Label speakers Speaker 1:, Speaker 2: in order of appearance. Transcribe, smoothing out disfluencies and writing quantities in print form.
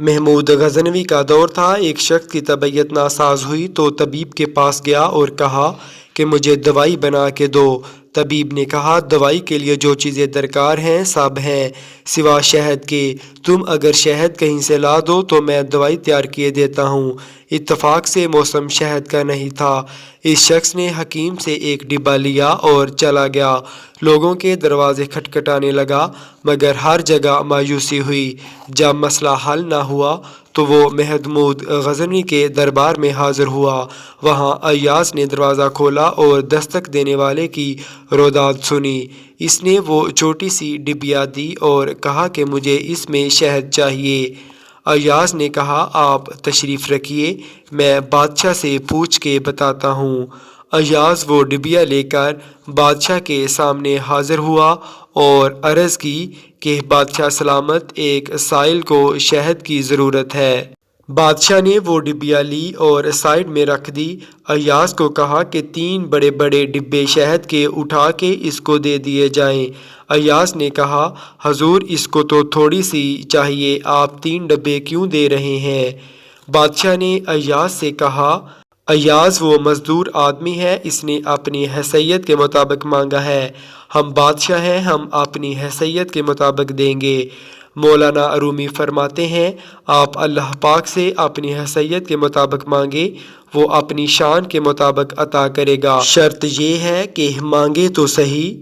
Speaker 1: محمود غزنوی کا دور تھا۔ ایک شخص کی طبیعت ناساز ہوئی تو طبیب کے پاس گیا اور کہا کہ مجھے دوائی بنا کے دو۔ طبیب نے کہا دوائی کے لیے جو چیزیں درکار ہیں سب ہیں سوا شہد کے، تم اگر شہد کہیں سے لا دو تو میں دوائی تیار کیے دیتا ہوں۔ اتفاق سے موسم شہد کا نہیں تھا۔ اس شخص نے حکیم سے ایک ڈبہ لیا اور چلا گیا۔ لوگوں کے دروازے کھٹکھٹانے لگا مگر ہر جگہ مایوسی ہوئی۔ جب مسئلہ حل نہ ہوا تو وہ محمود غزنوی کے دربار میں حاضر ہوا۔ وہاں ایاز نے دروازہ کھولا اور دستک دینے والے کی روداد سنی۔ اس نے وہ چھوٹی سی ڈبیا دی اور کہا کہ مجھے اس میں شہد چاہیے۔ ایاز نے کہا آپ تشریف رکھیے، میں بادشاہ سے پوچھ کے بتاتا ہوں۔ ایاز وہ ڈبیا لے کر بادشاہ کے سامنے حاضر ہوا اور عرض کی کہ بادشاہ سلامت، ایک سائل کو شہد کی ضرورت ہے۔ بادشاہ نے وہ ڈبیا لی اور سائیڈ میں رکھ دی۔ ایاز کو کہا کہ 3 بڑے بڑے ڈبے شہد کے اٹھا کے اس کو دے دیے جائیں۔ ایاز نے کہا حضور اس کو تو تھوڑی سی چاہیے، آپ 3 ڈبے کیوں دے رہے ہیں؟ بادشاہ نے ایاز سے کہا ایاز وہ مزدور آدمی ہے، اس نے اپنی حیثیت کے مطابق مانگا ہے، ہم بادشاہ ہیں، ہم اپنی حیثیت کے مطابق دیں گے۔ مولانا رومی فرماتے ہیں آپ اللہ پاک سے اپنی حیثیت کے مطابق مانگے، وہ اپنی شان کے مطابق عطا کرے گا، شرط یہ ہے کہ مانگے تو صحیح۔